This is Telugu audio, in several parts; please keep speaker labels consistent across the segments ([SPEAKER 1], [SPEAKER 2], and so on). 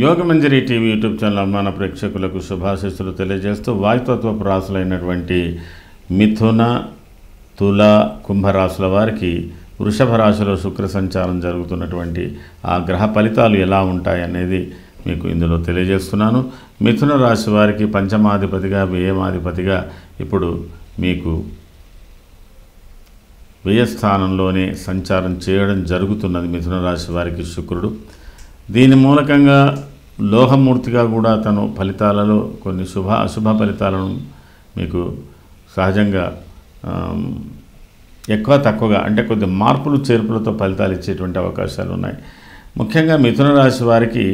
[SPEAKER 1] యోగమంజరి టీవీ యూట్యూబ్ ఛానల్ అభిమాన ప్రేక్షకులకు శుభాశీస్సులు తెలియజేస్తూ వాయుతత్వపు రాశులైనటువంటి మిథున, తుల, కుంభరాశుల వారికి వృషభ రాశిలో శుక్ర సంచారం జరుగుతున్నటువంటి ఆ గ్రహ ఫలితాలు ఎలా ఉంటాయి అనేది మీకు ఇందులో తెలియజేస్తున్నాను. మిథున రాశి వారికి పంచమాధిపతిగా, వ్యయమాధిపతిగా ఇప్పుడు మీకు వ్యయస్థానంలోనే సంచారం చేయడం జరుగుతున్నది. మిథున రాశి వారికి శుక్రుడు దీని మూలకంగా లోహమూర్తిగా కూడా తను ఫలితాలలో కొన్ని అశుభ ఫలితాలను మీకు సహజంగా ఎక్కువ తక్కువగా అంటే కొద్ది మార్పులు చేర్పులతో ఫలితాలు ఇచ్చేటువంటి అవకాశాలు ఉన్నాయి. ముఖ్యంగా మిథున రాశి వారికి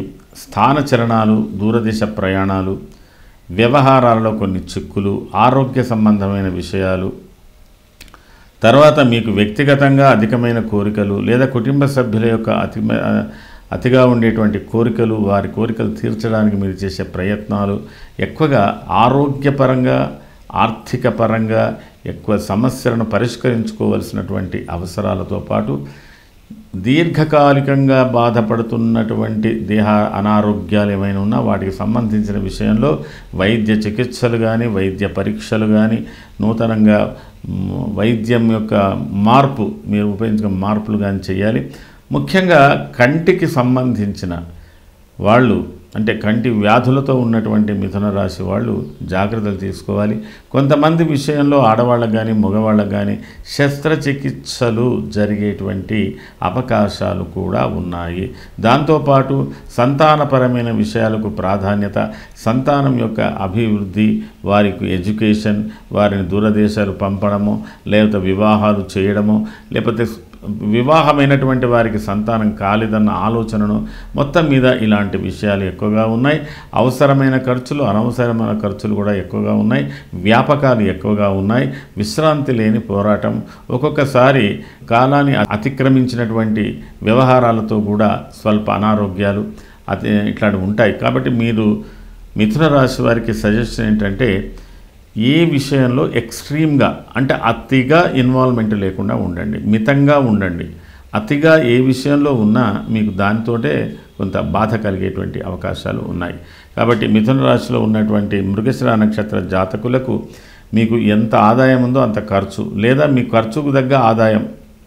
[SPEAKER 1] స్థాన చలనాలు, దూరదేశ ప్రయాణాలు, వ్యవహారాలలో కొన్ని చిక్కులు, ఆరోగ్య సంబంధమైన విషయాలు, తర్వాత మీకు వ్యక్తిగతంగా అధికమైన కోరికలు లేదా కుటుంబ సభ్యుల యొక్క అతిగా ఉండేటువంటి కోరికలు, వారి కోరికలు తీర్చడానికి మీరు చేసే ప్రయత్నాలు ఎక్కువగా ఆరోగ్యపరంగా, ఆర్థిక పరంగా ఎక్కువ సమస్యలను పరిష్కరించుకోవలసినటువంటి అవసరాలతో పాటు దీర్ఘకాలికంగా బాధపడుతున్నటువంటి దేహ అనారోగ్యాలు ఏమైనా ఉన్నా వాటికి సంబంధించిన విషయంలో వైద్య చికిత్సలు కానీ, వైద్య పరీక్షలు కానీ, నూతనంగా వైద్యం యొక్క మార్పు మీరు ఉపయోగించిన మార్పులు కానీ చేయాలి. ముఖ్యంగా కంటికి సంబంధించిన వాళ్ళు అంటే కంటి వ్యాధులతో ఉన్నటువంటి మిథున రాశి వాళ్ళు జాగ్రత్తలు తీసుకోవాలి. కొంతమంది విషయంలో ఆడవాళ్ళకు కానీ, మగవాళ్ళకు కానీ శస్త్రచికిత్సలు జరిగేటువంటి అవకాశాలు కూడా ఉన్నాయి. దాంతోపాటు సంతానపరమైన విషయాలకు ప్రాధాన్యత, సంతానం యొక్క అభివృద్ధి, వారికి ఎడ్యుకేషన్, వారిని దూరదేశాలు పంపడము, లేకపోతే వివాహాలు చేయడము, లేకపోతే వివాహమైనటువంటి వారికి సంతానం కాలేదన్న ఆలోచనను మొత్తం మీద ఇలాంటి విషయాలు ఎక్కువగా ఉన్నాయి. అవసరమైన ఖర్చులు, అనవసరమైన ఖర్చులు కూడా ఎక్కువగా ఉన్నాయి. వ్యాపకాలు ఎక్కువగా ఉన్నాయి. విశ్రాంతి లేని పోరాటం, ఒక్కొక్కసారి కాలాన్ని అతిక్రమించినటువంటి వ్యవహారాలతో కూడా స్వల్ప అనారోగ్యాలు ఇట్లాంటివి ఉంటాయి. కాబట్టి మీరు మిథున రాశి వారికి సజెషన్ ఏంటంటే ఏ విషయంలో ఎక్స్ట్రీమ్గా అంటే అతిగా ఇన్వాల్వ్మెంట్ లేకుండా ఉండండి, మితంగా ఉండండి. అతిగా ఏ విషయంలో ఉన్నా మీకు దానితోటే కొంత బాధ కలిగేటువంటి అవకాశాలు ఉన్నాయి. కాబట్టి మిథున రాశిలో ఉన్నటువంటి మృగశిర నక్షత్ర జాతకులకు మీకు ఎంత ఆదాయం ఉందో అంత ఖర్చు, లేదా మీ ఖర్చుకు తగ్గ ఆదాయం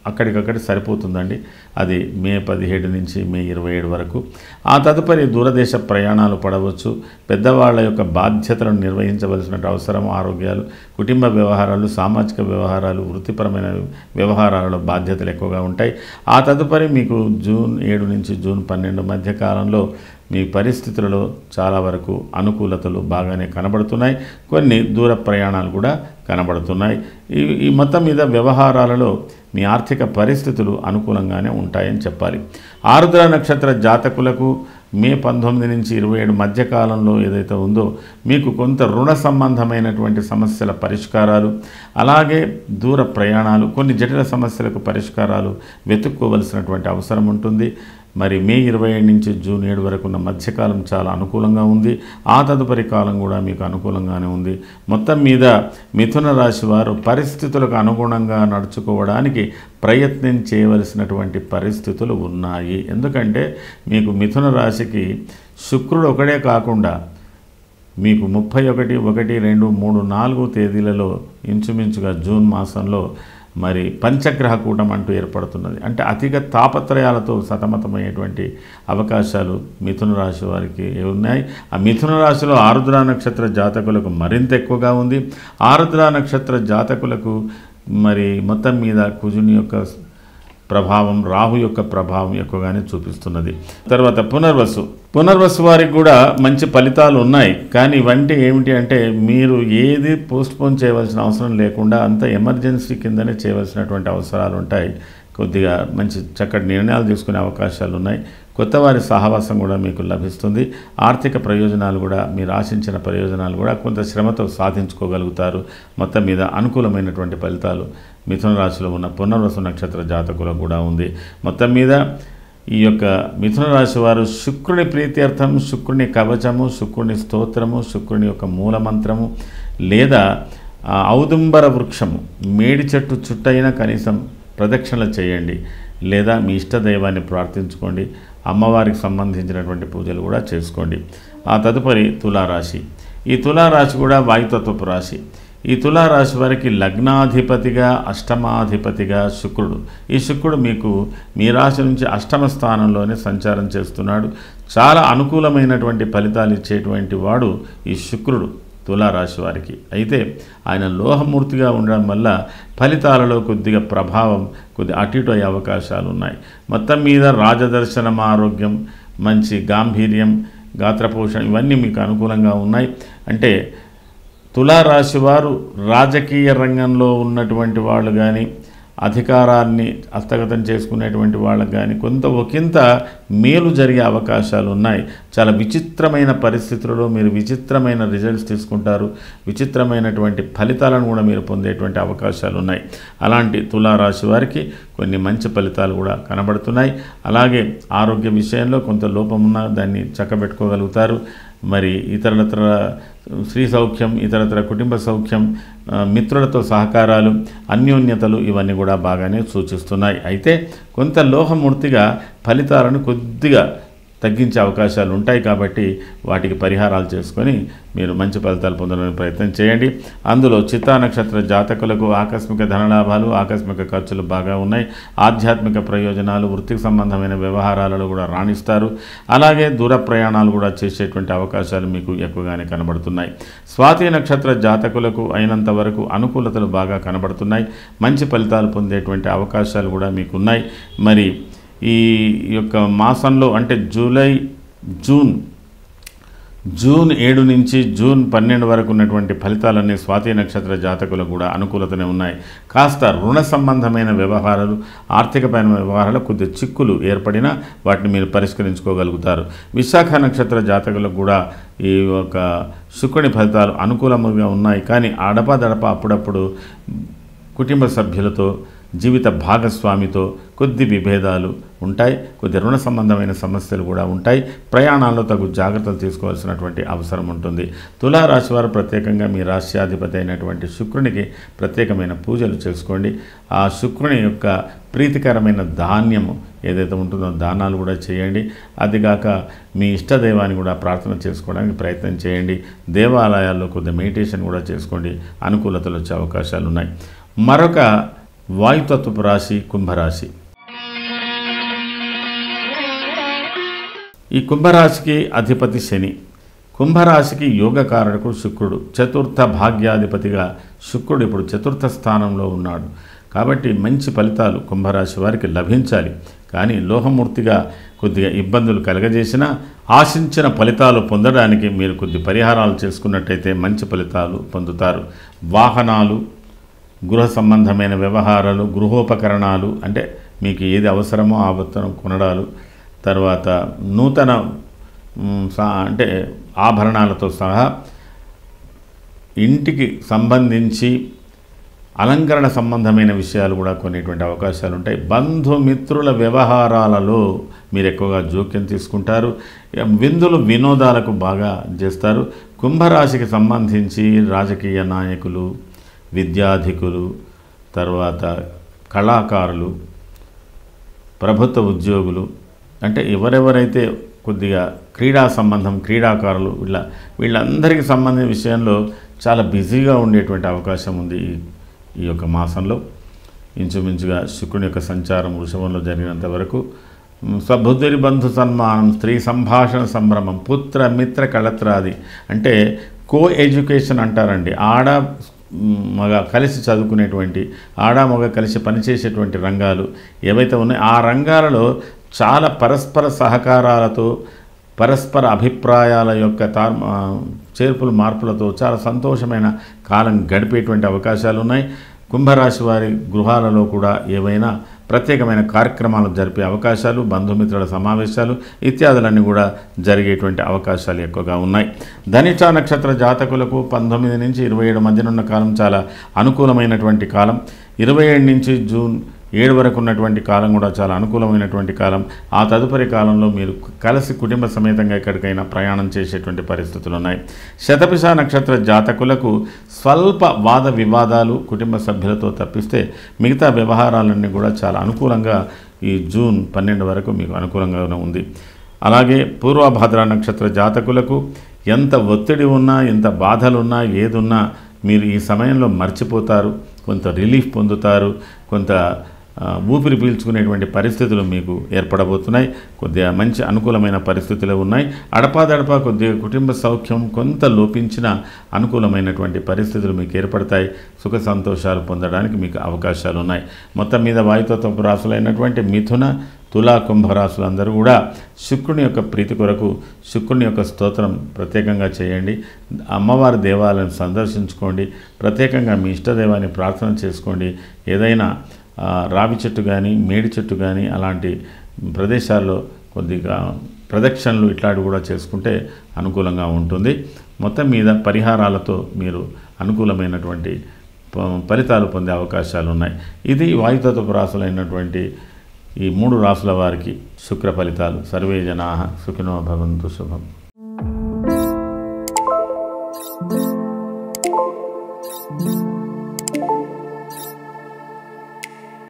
[SPEAKER 1] అక్కడికక్కడ సరిపోతుందండి. అది మే 17 నుంచి మే 27 వరకు. ఆ తదుపరి దూరదేశ ప్రయాణాలు పడవచ్చు. పెద్దవాళ్ళ యొక్క బాధ్యతలను నిర్వహించవలసిన అవసరం, ఆరోగ్యాలు, కుటుంబ వ్యవహారాలు, సామాజిక వ్యవహారాలు, వృత్తిపరమైన వ్యవహారాలలో బాధ్యతలు ఎక్కువగా ఉంటాయి. ఆ తదుపరి మీకు జూన్ 7 నుంచి జూన్ 12 మధ్య కాలంలో మీ పరిస్థితులలో చాలా వరకు అనుకూలతలు బాగానే కనబడుతున్నాయి. కొన్ని దూర ప్రయాణాలు కూడా కనబడుతున్నాయి. ఈ మొత్తం మీద వ్యవహారాలలో మీ ఆర్థిక పరిస్థితులు అనుకూలంగానే ఉంటాయని చెప్పాలి. ఆరుద్ర నక్షత్ర జాతకులకు మే 19 నుంచి 27 మధ్యకాలంలో ఏదైతే ఉందో మీకు కొంత రుణ సంబంధమైనటువంటి సమస్యల పరిష్కారాలు, అలాగే దూర ప్రయాణాలు, కొన్ని జటిల సమస్యలకు పరిష్కారాలు వెతుక్కోవలసినటువంటి అవసరం ఉంటుంది. మరి మే 27 నుంచి జూన్ 7 వరకు ఉన్న మధ్యకాలం చాలా అనుకూలంగా ఉంది. ఆ తదుపరి కాలం కూడా మీకు అనుకూలంగానే ఉంది. మొత్తం మీద మిథున రాశి వారు పరిస్థితులకు అనుగుణంగా నడుచుకోవడానికి ప్రయత్నం చేయవలసినటువంటి పరిస్థితులు ఉన్నాయి. ఎందుకంటే మీకు మిథున రాశికి శుక్రుడు ఒకడే కాకుండా మీకు 31, 1, 2, 3, 4 తేదీలలో ఇంచుమించుగా జూన్ మాసంలో మరి పంచగ్రహ కూటం అంటూ ఏర్పడుతున్నది. అంటే అతిగా తాపత్రయాలతో సతమతమయ్యేటువంటి అవకాశాలు మిథున రాశి వారికి ఉన్నాయి. ఆ మిథున రాశిలో ఆరుద్ర నక్షత్ర జాతకులకు మరింత ఎక్కువగా ఉంది. ఆరుద్ర నక్షత్ర జాతకులకు మరి మొత్తం మీద కుజుని యొక్క ప్రభావం, రాహు యొక్క ప్రభావం ఎక్కువగానే చూపిస్తున్నది. తర్వాత పునర్వసు వారికి కూడా మంచి ఫలితాలు ఉన్నాయి. కానీ ఇవంటే ఏమిటి అంటే మీరు ఏది పోస్ట్పోన్ చేయవలసిన అవసరం లేకుండా అంత ఎమర్జెన్సీ కిందనే చేయవలసినటువంటి అవసరాలు ఉంటాయి. కొద్దిగా మంచి చక్కటి నిర్ణయాలు తీసుకునే అవకాశాలు ఉన్నాయి. కొత్త వారి సహవాసం కూడా మీకు లభిస్తుంది. ఆర్థిక ప్రయోజనాలు కూడా మీరు ఆశించిన ప్రయోజనాలు కూడా కొంత శ్రమతో సాధించుకోగలుగుతారు. మొత్తం మీద అనుకూలమైనటువంటి ఫలితాలు మిథున రాశిలో ఉన్న పునర్వసు నక్షత్ర జాతకులకు కూడా ఉంది. మొత్తం మీద ఈ యొక్క మిథున రాశి వారు శుక్రుని ప్రీత్యర్థం శుక్రుని కవచము, శుక్రుని స్తోత్రము, శుక్రుని యొక్క మూలమంత్రము లేదా ఔదుంబర వృక్షము మేడి చెట్టు చుట్టైనా కనీసం ప్రదక్షిణలు చేయండి, లేదా మీ ఇష్టదైవాన్ని ప్రార్థించుకోండి, అమ్మవారికి సంబంధించినటువంటి పూజలు కూడా చేసుకోండి. ఆ తదుపరి తులారాశి. ఈ తులారాశి కూడా వాయుతత్వపు రాశి. ఈ తులారాశి వారికి లగ్నాధిపతిగా అష్టమాధిపతిగా శుక్రుడు. ఈ శుక్రుడు మీకు మీ రాశి నుంచి అష్టమ స్థానంలోనే సంచారం చేస్తున్నాడు. చాలా అనుకూలమైనటువంటి ఫలితాలు ఇచ్చేటువంటి వాడు ఈ శుక్రుడు తులారాశి వారికి. అయితే ఆయన లోహమూర్తిగా ఉండడం వల్ల ఫలితాలలో కొద్దిగా ప్రభావం అటు ఇటు అయ్యే అవకాశాలు ఉన్నాయి. మొత్తం మీద రాజదర్శనం, ఆరోగ్యం, మంచి గాంభీర్యం, గాత్రపోషణ ఇవన్నీ మీకు అనుకూలంగా ఉన్నాయి. అంటే తులారాశి వారు రాజకీయ రంగంలో ఉన్నటువంటి వాళ్ళు కానీ, అధికారాన్ని హస్తగతం చేసుకునేటువంటి వాళ్ళకు కానీ ఒకంత మేలు జరిగే అవకాశాలు ఉన్నాయి. చాలా విచిత్రమైన పరిస్థితులలో మీరు విచిత్రమైన రిజల్ట్స్ తీసుకుంటారు, విచిత్రమైనటువంటి ఫలితాలను కూడా మీరు పొందేటువంటి అవకాశాలు ఉన్నాయి. అలాంటి తులారాశి వారికి కొన్ని మంచి ఫలితాలు కూడా కనబడుతున్నాయి. అలాగే ఆరోగ్య విషయంలో కొంత లోపం ఉన్నా దాన్ని చక్కబెట్టుకోగలుగుతారు. మరి ఇతరత్ర స్త్రీ సౌఖ్యం, ఇతరత్ర కుటుంబ సౌఖ్యం, మిత్రులతో సహకారాలు, అన్యోన్యతలు ఇవన్నీ కూడా బాగానే సూచిస్తున్నాయి. అయితే కొంత లోహమూర్తిగా ఫలితాలను కొద్దిగా తగ్గించే అవకాశాలు ఉంటాయి. కాబట్టి వాటికి పరిహారాలు చేసుకొని మీరు మంచి ఫలితాలు పొందడానికి ప్రయత్నం చేయండి. అందులో చిత్తా నక్షత్ర జాతకులకు ఆకస్మిక ధనలాభాలు, ఆకస్మిక ఖర్చులు బాగా ఉన్నాయి. ఆధ్యాత్మిక ప్రయోజనాలు, వృత్తికి సంబంధమైన వ్యవహారాలలో కూడా రాణిస్తారు. అలాగే దూర ప్రయాణాలు కూడా చేసేటువంటి అవకాశాలు మీకు ఎక్కువగానే కనబడుతున్నాయి. స్వాతి నక్షత్ర జాతకులకు అయినంత వరకు అనుకూలతలు బాగా కనబడుతున్నాయి. మంచి ఫలితాలు పొందేటువంటి అవకాశాలు కూడా మీకు ఉన్నాయి. మరి ఈ యొక్క మాసంలో అంటే జూన్ 7 నుంచి జూన్ 12 వరకు ఉన్నటువంటి ఫలితాలన్నీ స్వాతి నక్షత్ర జాతకులకు కూడా అనుకూలతనే ఉన్నాయి. కాస్త రుణ సంబంధమైన వ్యవహారాలు, ఆర్థికపరమైన వ్యవహారాలు కొద్దిగా చిక్కులు ఏర్పడినా వాటిని మీరు పరిష్కరించుకోగలుగుతారు. విశాఖ నక్షత్ర జాతకులకు కూడా ఈ యొక్క శుక్రుని ఫలితాలు అనుకూలంగా ఉన్నాయి. కానీ అడపదడప అప్పుడప్పుడు కుటుంబ సభ్యులతో, జీవిత భాగస్వామితో కొద్ది విభేదాలు ఉంటాయి. కొద్ది రుణ సంబంధమైన సమస్యలు కూడా ఉంటాయి. ప్రయాణాల్లో తగు జాగ్రత్తలు తీసుకోవాల్సినటువంటి అవసరం ఉంటుంది. తులారాశి వారు ప్రత్యేకంగా మీ రాశ్యాధిపతి అయినటువంటి శుక్రునికి ప్రత్యేకమైన పూజలు చేసుకోండి. ఆ శుక్రుని యొక్క ప్రీతికరమైన ధాన్యము ఏదైతే ఉంటుందో దానాలు కూడా చేయండి. అదిగాక మీ ఇష్టదైవాన్ని కూడా ప్రార్థన చేసుకోవడానికి ప్రయత్నం చేయండి. దేవాలయాల్లో కొద్ది మెడిటేషన్ కూడా చేసుకోండి. అనుకూలతలు వచ్చే అవకాశాలు ఉన్నాయి. మరొక వాయుతత్వపు రాశి కుంభరాశి. ఈ కుంభరాశికి అధిపతి శని. కుంభరాశికి యోగకారకుడు శుక్రుడు. చతుర్థ భాగ్యాధిపతిగా శుక్రుడు ఇప్పుడు చతుర్థ స్థానంలో ఉన్నాడు. కాబట్టి మంచి ఫలితాలు కుంభరాశి వారికి లభించాలి. కానీ లోహమూర్తిగా కొద్దిగా ఇబ్బందులు కలగజేసినా ఆశించిన ఫలితాలు పొందడానికి మీరు కొద్ది పరిహారాలు చేసుకున్నట్టయితే మంచి ఫలితాలు పొందుతారు. వాహనాలు, గృహ సంబంధమైన వ్యవహారాలు, గృహోపకరణాలు అంటే మీకు ఏది అవసరమో ఆ వస్తువును కొనడాలు, తర్వాత నూతన అంటే ఆభరణాలతో సహా ఇంటికి సంబంధించి అలంకరణ సంబంధమైన విషయాలు కూడా కొనేటువంటి అవకాశాలు ఉంటాయి. బంధుమిత్రుల వ్యవహారాలలో మీరు ఎక్కువగా జోక్యం తీసుకుంటారు. విందులు, వినోదాలకు బాగా చేస్తారు. కుంభరాశికి సంబంధించి రాజకీయ నాయకులు, విద్యాధికులు, తర్వాత కళాకారులు, ప్రభుత్వ ఉద్యోగులు అంటే ఎవరెవరైతే కొద్దిగా క్రీడా సంబంధం, క్రీడాకారులు వీళ్ళందరికీ సంబంధించిన విషయంలో చాలా బిజీగా ఉండేటువంటి అవకాశం ఉంది. ఈ యొక్క మాసంలో ఇంచుమించుగా శుక్రుని యొక్క సంచారం వృషభంలో జరిగినంత వరకు స్వబుద్ధి బంధు సన్మానం, స్త్రీ సంభాషణ సంభ్రమం, పుత్ర మిత్ర కళత్రాది అంటే కో ఎడ్యుకేషన్ అంటారండి. ఆడ మగ కలిసి చదువుకునేటువంటి, ఆడ మగ కలిసి పనిచేసేటువంటి రంగాలు ఏవైతే ఉన్నాయో ఆ రంగాలలో చాలా పరస్పర సహకారాలతో, పరస్పర అభిప్రాయాల యొక్క చేర్పులు మార్పులతో చాలా సంతోషమైన కాలం గడిపేటువంటి అవకాశాలు ఉన్నాయి. కుంభరాశి వారి గృహాలలో కూడా ఏవైనా ప్రత్యేకమైన కార్యక్రమాలు జరిపే అవకాశాలు, బంధుమిత్రుల సమావేశాలు ఇత్యాదులన్నీ కూడా జరిగేటువంటి అవకాశాలు ఎక్కువగా ఉన్నాయి. ధనిష్ట నక్షత్ర జాతకులకు 19 నుంచి 27 మధ్యనున్న కాలం చాలా అనుకూలమైనటువంటి కాలం. 27 నుంచి జూన్ 7 వరకు ఉన్నటువంటి కాలం కూడా చాలా అనుకూలమైనటువంటి కాలం. ఆ తదుపరి కాలంలో మీరు కలిసి కుటుంబ సమేతంగా ఎక్కడికైనా ప్రయాణం చేసేటువంటి పరిస్థితులు ఉన్నాయి. శతభిష నక్షత్ర జాతకులకు స్వల్ప వాద వివాదాలు కుటుంబ సభ్యులతో తప్పిస్తే మిగతా వ్యవహారాలన్నీ కూడా చాలా అనుకూలంగా ఈ జూన్ 12 వరకు మీకు అనుకూలంగానే ఉంది. అలాగే పూర్వభాద్ర నక్షత్ర జాతకులకు ఎంత ఒత్తిడి ఉన్నా, ఎంత బాధలున్నా, ఏదున్నా మీరు ఈ సమయంలో మర్చిపోతారు, కొంత రిలీఫ్ పొందుతారు, కొంత ఊపిరి పీల్చుకునేటువంటి పరిస్థితులు మీకు ఏర్పడబోతున్నాయి. కొద్దిగా మంచి అనుకూలమైన పరిస్థితులు ఉన్నాయి. అడపాదడపా కొద్దిగా కుటుంబ సౌఖ్యం కొంత లోపించిన అనుకూలమైనటువంటి పరిస్థితులు మీకు ఏర్పడతాయి. సుఖ సంతోషాలు పొందడానికి మీకు అవకాశాలు ఉన్నాయి. మొత్తం మీద వాయుతత్వపు రాశులైనటువంటి మిథున, తులా, కుంభరాశులందరూ కూడా శుక్రుని యొక్క ప్రీతి కొరకు శుక్రుని యొక్క స్తోత్రం ప్రత్యేకంగా చేయండి. అమ్మవారి దేవాలయం సందర్శించుకోండి. ప్రత్యేకంగా మీ ఇష్టదైవాన్ని ప్రార్థన చేసుకోండి. ఏదైనా రావి చెట్టు కానీ, మేడి చెట్టు కానీ అలాంటి ప్రదేశాల్లో కొద్దిగా ప్రదక్షిణలు ఇట్లాంటివి కూడా చేసుకుంటే అనుకూలంగా ఉంటుంది. మొత్తం మీద పరిహారాలతో మీరు అనుకూలమైనటువంటి ఫలితాలు పొందే అవకాశాలు ఉన్నాయి. ఇది వాయుతత్వపు రాశులైనటువంటి ఈ 3 రాశుల వారికి శుక్ర ఫలితాలు. సర్వే జనాః సుఖినో భవంతు. శుభం.